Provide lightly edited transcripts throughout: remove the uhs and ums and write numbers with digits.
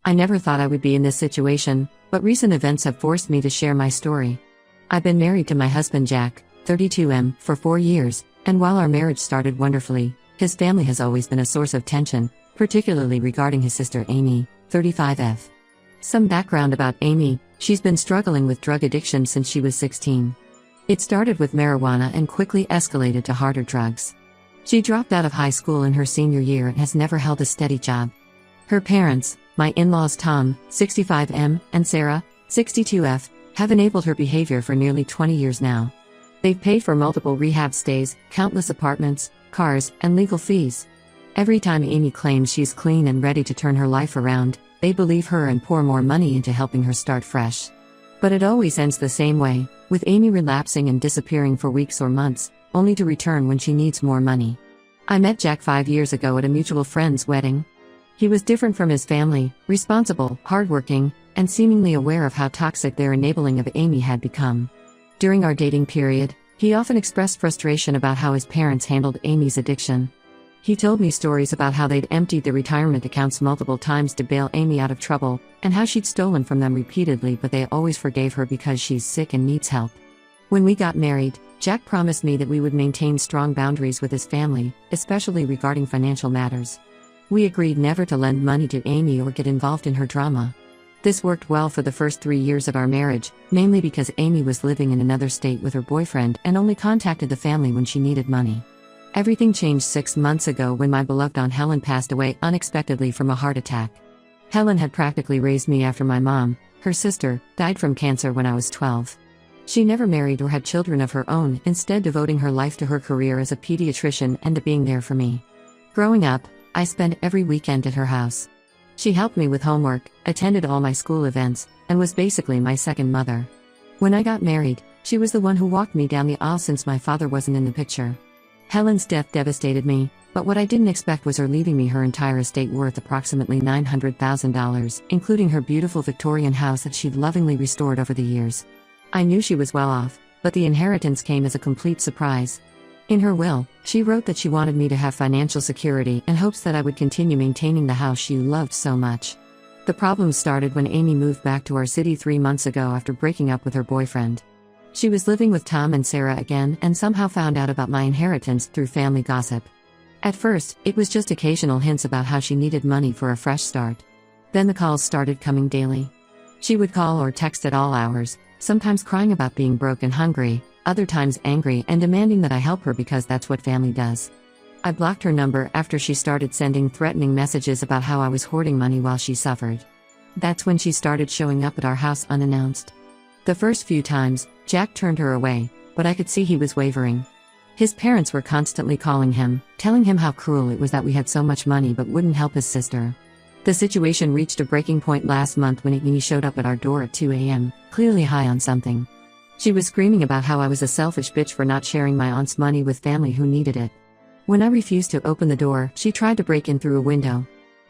I never thought I would be in this situation, but recent events have forced me to share my story. I've been married to my husband Jack, 32M, for 4 years, and while our marriage started wonderfully, his family has always been a source of tension, particularly regarding his sister Amy, 35F. Some background about Amy: she's been struggling with drug addiction since she was 16. It started with marijuana and quickly escalated to harder drugs. She dropped out of high school in her senior year and has never held a steady job. Her parents, my in-laws Tom, 65M, and Sarah, 62F, have enabled her behavior for nearly 20 years now. They've paid for multiple rehab stays, countless apartments, cars, and legal fees. Every time Amy claims she's clean and ready to turn her life around, they believe her and pour more money into helping her start fresh. But it always ends the same way, with Amy relapsing and disappearing for weeks or months, only to return when she needs more money. I met Jack 5 years ago at a mutual friend's wedding. He was different from his family, responsible, hardworking, and seemingly aware of how toxic their enabling of Amy had become. During our dating period, he often expressed frustration about how his parents handled Amy's addiction. He told me stories about how they'd emptied the retirement accounts multiple times to bail Amy out of trouble, and how she'd stolen from them repeatedly, but they always forgave her because she's sick and needs help. When we got married, Jack promised me that we would maintain strong boundaries with his family, especially regarding financial matters. We agreed never to lend money to Amy or get involved in her drama. This worked well for the first 3 years of our marriage, mainly because Amy was living in another state with her boyfriend and only contacted the family when she needed money. Everything changed 6 months ago when my beloved Aunt Helen passed away unexpectedly from a heart attack. Helen had practically raised me after my mom, her sister, died from cancer when I was 12. She never married or had children of her own, instead devoting her life to her career as a pediatrician and to being there for me. Growing up, I spent every weekend at her house. She helped me with homework, attended all my school events, and was basically my second mother. When I got married, she was the one who walked me down the aisle since my father wasn't in the picture. Helen's death devastated me, but what I didn't expect was her leaving me her entire estate worth approximately $900,000, including her beautiful Victorian house that she'd lovingly restored over the years. I knew she was well off, but the inheritance came as a complete surprise. In her will, she wrote that she wanted me to have financial security and hopes that I would continue maintaining the house she loved so much. The problem started when Amy moved back to our city 3 months ago after breaking up with her boyfriend. She was living with Tom and Sarah again and somehow found out about my inheritance through family gossip. At first, it was just occasional hints about how she needed money for a fresh start. Then the calls started coming daily. She would call or text at all hours, sometimes crying about being broke and hungry, other times angry and demanding that I help her because that's what family does. I blocked her number after she started sending threatening messages about how I was hoarding money while she suffered. That's when she started showing up at our house unannounced. The first few times, Jack turned her away, but I could see he was wavering. His parents were constantly calling him, telling him how cruel it was that we had so much money but wouldn't help his sister. The situation reached a breaking point last month when Amy showed up at our door at 2 a.m., clearly high on something. She was screaming about how I was a selfish bitch for not sharing my aunt's money with family who needed it. When I refused to open the door, she tried to break in through a window.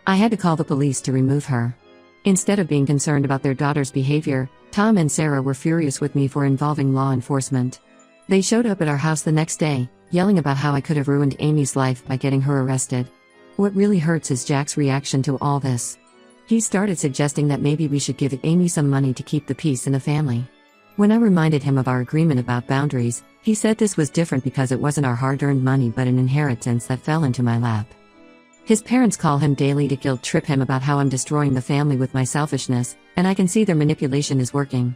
I had to call the police to remove her. Instead of being concerned about their daughter's behavior, Tom and Sarah were furious with me for involving law enforcement. They showed up at our house the next day, yelling about how I could have ruined Amy's life by getting her arrested. What really hurts is Jack's reaction to all this. He started suggesting that maybe we should give Amy some money to keep the peace in the family. When I reminded him of our agreement about boundaries, he said this was different because it wasn't our hard-earned money but an inheritance that fell into my lap. His parents call him daily to guilt-trip him about how I'm destroying the family with my selfishness, and I can see their manipulation is working.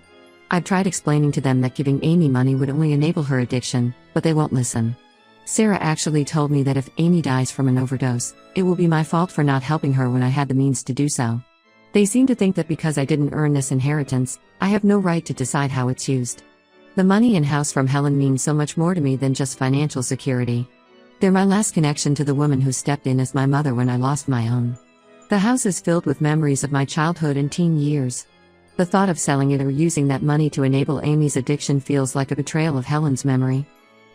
I've tried explaining to them that giving Amy money would only enable her addiction, but they won't listen. Sarah actually told me that if Amy dies from an overdose, it will be my fault for not helping her when I had the means to do so. They seem to think that because I didn't earn this inheritance, I have no right to decide how it's used. The money and house from Helen means so much more to me than just financial security. They're my last connection to the woman who stepped in as my mother when I lost my own. The house is filled with memories of my childhood and teen years. The thought of selling it or using that money to enable Amy's addiction feels like a betrayal of Helen's memory.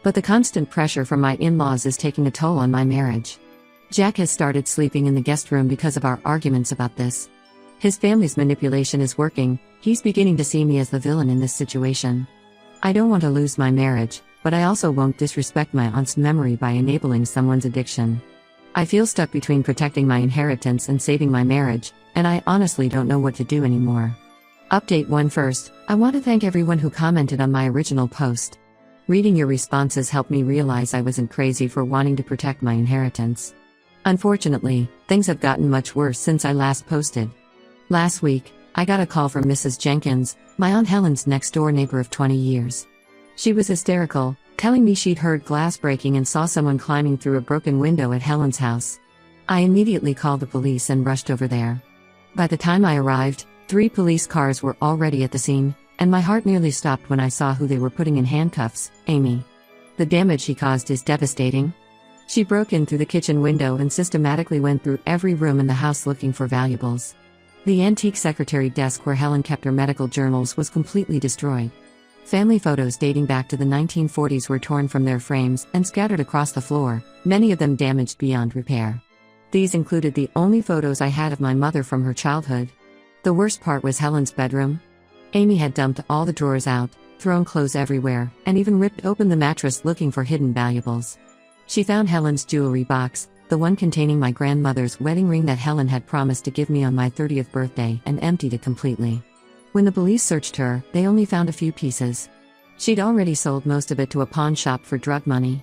But the constant pressure from my in-laws is taking a toll on my marriage. Jack has started sleeping in the guest room because of our arguments about this. His family's manipulation is working. He's beginning to see me as the villain in this situation. I don't want to lose my marriage, but I also won't disrespect my aunt's memory by enabling someone's addiction. I feel stuck between protecting my inheritance and saving my marriage, and I honestly don't know what to do anymore. Update 1 first, I want to thank everyone who commented on my original post. Reading your responses helped me realize I wasn't crazy for wanting to protect my inheritance. Unfortunately, things have gotten much worse since I last posted. Last week, I got a call from Mrs. Jenkins, my Aunt Helen's next-door neighbor of 20 years. She was hysterical, telling me she'd heard glass breaking and saw someone climbing through a broken window at Helen's house. I immediately called the police and rushed over there. By the time I arrived, 3 police cars were already at the scene, and my heart nearly stopped when I saw who they were putting in handcuffs, Amy. The damage she caused is devastating. She broke in through the kitchen window and systematically went through every room in the house looking for valuables. The antique secretary desk where Helen kept her medical journals was completely destroyed. Family photos dating back to the 1940s were torn from their frames and scattered across the floor, many of them damaged beyond repair. These included the only photos I had of my mother from her childhood. The worst part was Helen's bedroom. Amy had dumped all the drawers out, thrown clothes everywhere, and even ripped open the mattress looking for hidden valuables. She found Helen's jewelry box, the one containing my grandmother's wedding ring that Helen had promised to give me on my 30th birthday, and emptied it completely. When the police searched her, they only found a few pieces. She'd already sold most of it to a pawn shop for drug money.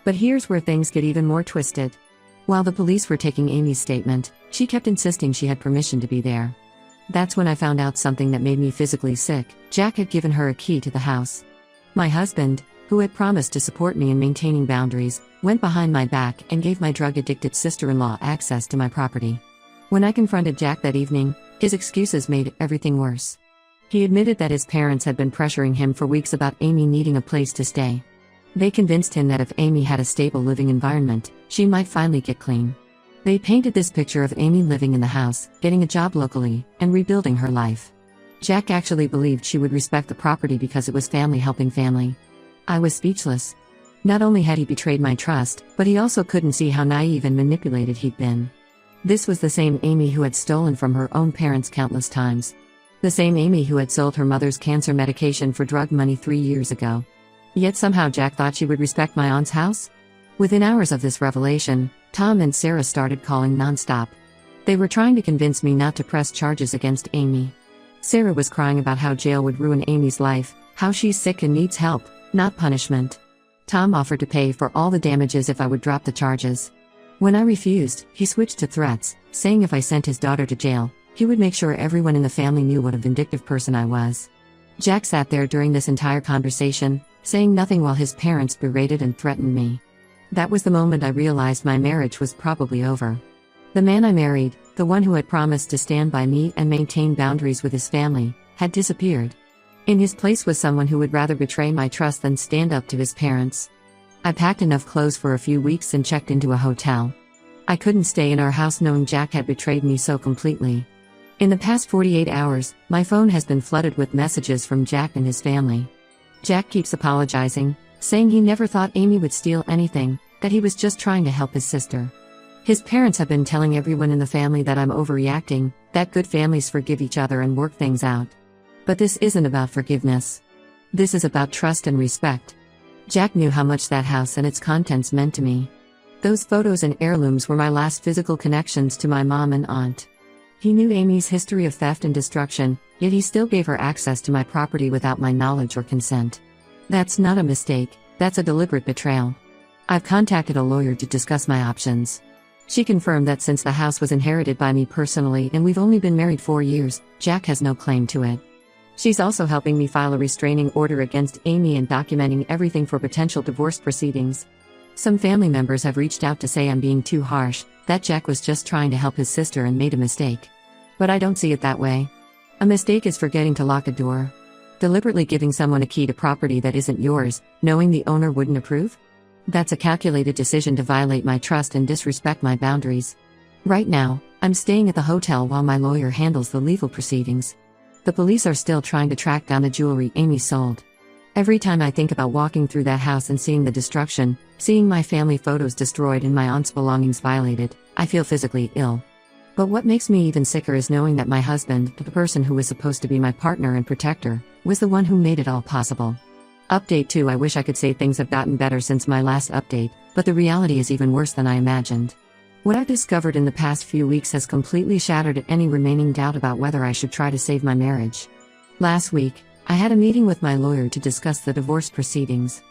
But here's where things get even more twisted. While the police were taking Amy's statement, she kept insisting she had permission to be there. That's when I found out something that made me physically sick. Jack had given her a key to the house. My husband, who had promised to support me in maintaining boundaries, went behind my back and gave my drug-addicted sister-in-law access to my property. When I confronted Jack that evening, his excuses made everything worse. He admitted that his parents had been pressuring him for weeks about Amy needing a place to stay. They convinced him that if Amy had a stable living environment, she might finally get clean. They painted this picture of Amy living in the house, getting a job locally, and rebuilding her life. Jack actually believed she would respect the property because it was family helping family. I was speechless. Not only had he betrayed my trust, but he also couldn't see how naive and manipulated he'd been. This was the same Amy who had stolen from her own parents countless times. The same Amy who had sold her mother's cancer medication for drug money 3 years ago. Yet somehow Jack thought she would respect my aunt's house? Within hours of this revelation, Tom and Sarah started calling nonstop. They were trying to convince me not to press charges against Amy. Sarah was crying about how jail would ruin Amy's life, how she's sick and needs help, not punishment. Tom offered to pay for all the damages if I would drop the charges. When I refused, he switched to threats, saying if I sent his daughter to jail, he would make sure everyone in the family knew what a vindictive person I was. Jack sat there during this entire conversation, saying nothing while his parents berated and threatened me. That was the moment I realized my marriage was probably over. The man I married, the one who had promised to stand by me and maintain boundaries with his family, had disappeared. In his place was someone who would rather betray my trust than stand up to his parents. I packed enough clothes for a few weeks and checked into a hotel. I couldn't stay in our house knowing Jack had betrayed me so completely. In the past 48 hours, my phone has been flooded with messages from Jack and his family. Jack keeps apologizing, saying he never thought Amy would steal anything, that he was just trying to help his sister. His parents have been telling everyone in the family that I'm overreacting, that good families forgive each other and work things out. But this isn't about forgiveness. This is about trust and respect. Jack knew how much that house and its contents meant to me. Those photos and heirlooms were my last physical connections to my mom and aunt. He knew Amy's history of theft and destruction, yet he still gave her access to my property without my knowledge or consent. That's not a mistake, that's a deliberate betrayal. I've contacted a lawyer to discuss my options. She confirmed that since the house was inherited by me personally and we've only been married 4 years, Jack has no claim to it. She's also helping me file a restraining order against Amy and documenting everything for potential divorce proceedings. Some family members have reached out to say I'm being too harsh, that Jack was just trying to help his sister and made a mistake. But I don't see it that way. A mistake is forgetting to lock a door. Deliberately giving someone a key to property that isn't yours, knowing the owner wouldn't approve? That's a calculated decision to violate my trust and disrespect my boundaries. Right now, I'm staying at the hotel while my lawyer handles the legal proceedings. The police are still trying to track down the jewelry Amy sold. Every time I think about walking through that house and seeing the destruction, seeing my family photos destroyed and my aunt's belongings violated, I feel physically ill. But what makes me even sicker is knowing that my husband, the person who was supposed to be my partner and protector, was the one who made it all possible. Update 2. I wish I could say things have gotten better since my last update, but the reality is even worse than I imagined. What I've discovered in the past few weeks has completely shattered any remaining doubt about whether I should try to save my marriage. Last week, I had a meeting with my lawyer to discuss the divorce proceedings.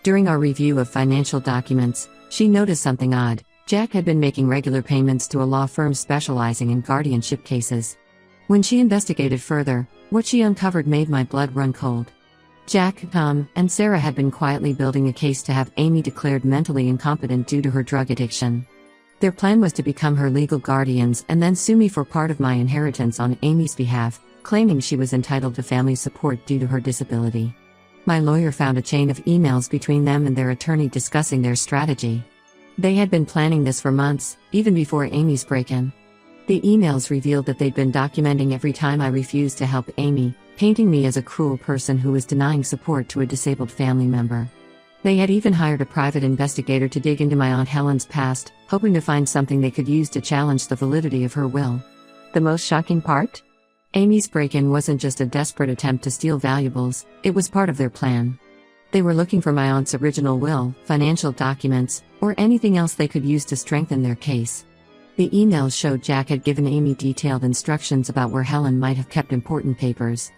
During our review of financial documents, she noticed something odd. Jack had been making regular payments to a law firm specializing in guardianship cases. When she investigated further, what she uncovered made my blood run cold. Jack, Tom, and Sarah had been quietly building a case to have Amy declared mentally incompetent due to her drug addiction. Their plan was to become her legal guardians and then sue me for part of my inheritance on Amy's behalf, claiming she was entitled to family support due to her disability. My lawyer found a chain of emails between them and their attorney discussing their strategy. They had been planning this for months, even before Amy's break-in. The emails revealed that they'd been documenting every time I refused to help Amy, painting me as a cruel person who was denying support to a disabled family member. They had even hired a private investigator to dig into my Aunt Helen's past, hoping to find something they could use to challenge the validity of her will. The most shocking part? Amy's break-in wasn't just a desperate attempt to steal valuables, it was part of their plan. They were looking for my aunt's original will, financial documents, or anything else they could use to strengthen their case. The emails showed Jack had given Amy detailed instructions about where Helen might have kept important papers.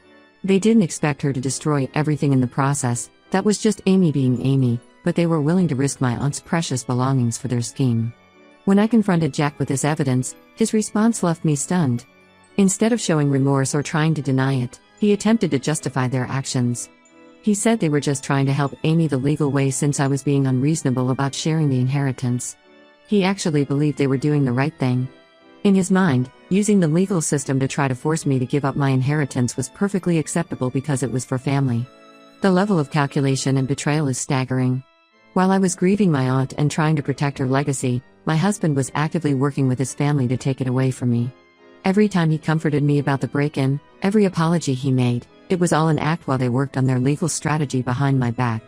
They didn't expect her to destroy everything in the process, that was just Amy being Amy, but they were willing to risk my aunt's precious belongings for their scheme. When I confronted Jack with this evidence, his response left me stunned. Instead of showing remorse or trying to deny it, he attempted to justify their actions. He said they were just trying to help Amy the legal way since I was being unreasonable about sharing the inheritance. He actually believed they were doing the right thing. In his mind, using the legal system to try to force me to give up my inheritance was perfectly acceptable because it was for family. The level of calculation and betrayal is staggering. While I was grieving my aunt and trying to protect her legacy, my husband was actively working with his family to take it away from me. Every time he comforted me about the break-in, every apology he made, it was all an act while they worked on their legal strategy behind my back.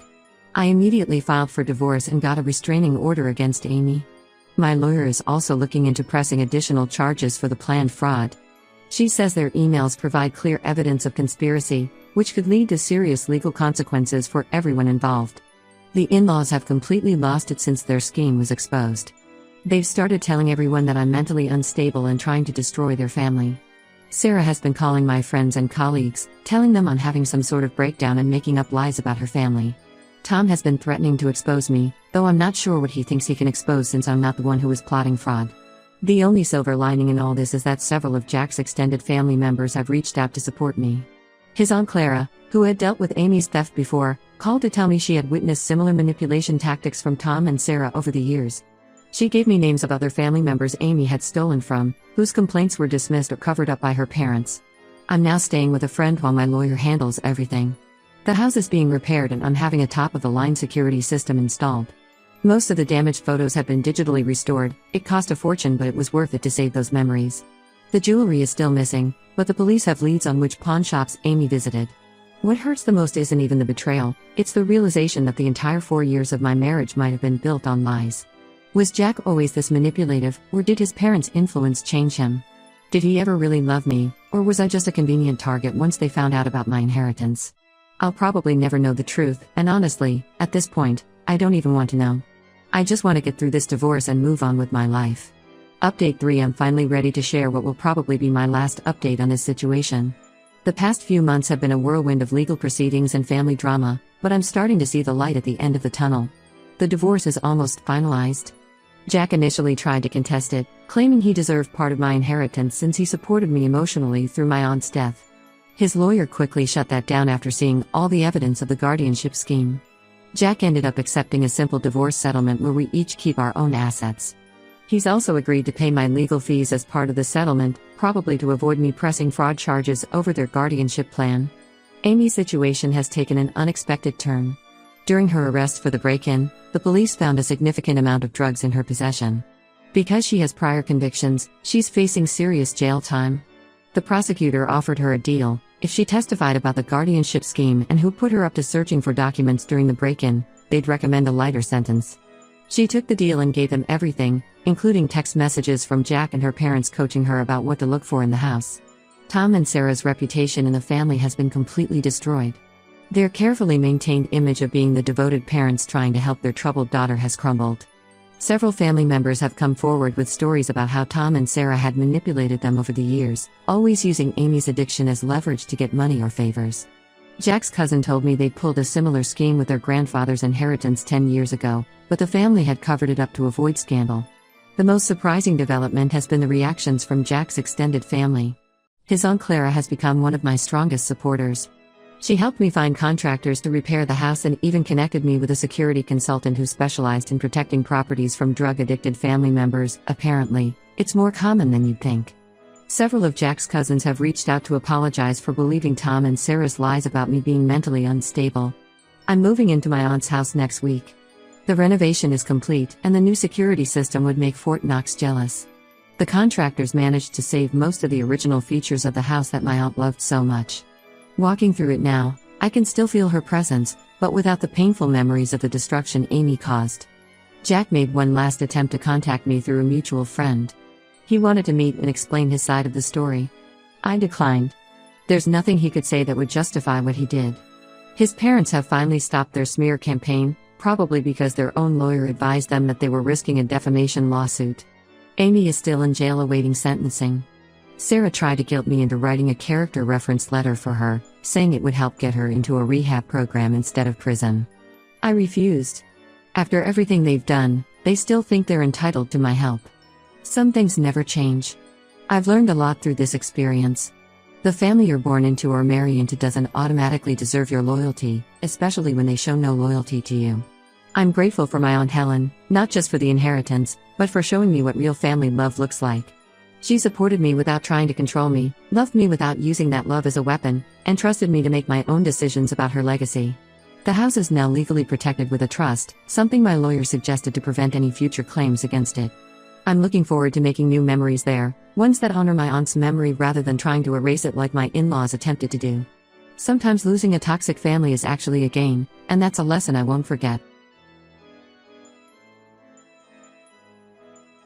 I immediately filed for divorce and got a restraining order against Amy. My lawyer is also looking into pressing additional charges for the planned fraud. She says their emails provide clear evidence of conspiracy, which could lead to serious legal consequences for everyone involved. The in-laws have completely lost it since their scheme was exposed. They've started telling everyone that I'm mentally unstable and trying to destroy their family. Sarah has been calling my friends and colleagues, telling them I'm having some sort of breakdown and making up lies about her family. Tom has been threatening to expose me, though I'm not sure what he thinks he can expose since I'm not the one who is plotting fraud. The only silver lining in all this is that several of Jack's extended family members have reached out to support me. His Aunt Clara, who had dealt with Amy's theft before, called to tell me she had witnessed similar manipulation tactics from Tom and Sarah over the years. She gave me names of other family members Amy had stolen from, whose complaints were dismissed or covered up by her parents. I'm now staying with a friend while my lawyer handles everything. The house is being repaired and I'm having a top-of-the-line security system installed. Most of the damaged photos have been digitally restored. It cost a fortune, but it was worth it to save those memories. The jewelry is still missing, but the police have leads on which pawn shops Amy visited. What hurts the most isn't even the betrayal, it's the realization that the entire 4 years of my marriage might have been built on lies. Was Jack always this manipulative, or did his parents' influence change him? Did he ever really love me, or was I just a convenient target once they found out about my inheritance? I'll probably never know the truth, and honestly, at this point, I don't even want to know. I just want to get through this divorce and move on with my life. Update 3: I'm finally ready to share what will probably be my last update on this situation. The past few months have been a whirlwind of legal proceedings and family drama, but I'm starting to see the light at the end of the tunnel. The divorce is almost finalized. Jack initially tried to contest it, claiming he deserved part of my inheritance since he supported me emotionally through my aunt's death. His lawyer quickly shut that down after seeing all the evidence of the guardianship scheme. Jack ended up accepting a simple divorce settlement where we each keep our own assets. He's also agreed to pay my legal fees as part of the settlement, probably to avoid me pressing fraud charges over their guardianship plan. Amy's situation has taken an unexpected turn. During her arrest for the break-in, the police found a significant amount of drugs in her possession. Because she has prior convictions, she's facing serious jail time. The prosecutor offered her a deal: if she testified about the guardianship scheme and who put her up to searching for documents during the break-in, they'd recommend a lighter sentence. She took the deal and gave them everything, including text messages from Jack and her parents coaching her about what to look for in the house. Tom and Sarah's reputation in the family has been completely destroyed. Their carefully maintained image of being the devoted parents trying to help their troubled daughter has crumbled. Several family members have come forward with stories about how Tom and Sarah had manipulated them over the years, always using Amy's addiction as leverage to get money or favors. Jack's cousin told me they'd pulled a similar scheme with their grandfather's inheritance 10 years ago, but the family had covered it up to avoid scandal. The most surprising development has been the reactions from Jack's extended family. His Aunt Clara has become one of my strongest supporters. She helped me find contractors to repair the house and even connected me with a security consultant who specialized in protecting properties from drug-addicted family members. Apparently, it's more common than you'd think. Several of Jack's cousins have reached out to apologize for believing Tom and Sarah's lies about me being mentally unstable. I'm moving into my aunt's house next week. The renovation is complete, and the new security system would make Fort Knox jealous. The contractors managed to save most of the original features of the house that my aunt loved so much. Walking through it now, I can still feel her presence, but without the painful memories of the destruction Amy caused. Jack made one last attempt to contact me through a mutual friend. He wanted to meet and explain his side of the story. I declined. There's nothing he could say that would justify what he did. His parents have finally stopped their smear campaign, probably because their own lawyer advised them that they were risking a defamation lawsuit. Amy is still in jail awaiting sentencing. Sarah tried to guilt me into writing a character reference letter for her, saying it would help get her into a rehab program instead of prison. I refused. After everything they've done, they still think they're entitled to my help. Some things never change. I've learned a lot through this experience. The family you're born into or marry into doesn't automatically deserve your loyalty, especially when they show no loyalty to you. I'm grateful for my Aunt Helen, not just for the inheritance, but for showing me what real family love looks like. She supported me without trying to control me, loved me without using that love as a weapon, and trusted me to make my own decisions about her legacy. The house is now legally protected with a trust, something my lawyer suggested to prevent any future claims against it. I'm looking forward to making new memories there, ones that honor my aunt's memory rather than trying to erase it like my in-laws attempted to do. Sometimes losing a toxic family is actually a gain, and that's a lesson I won't forget.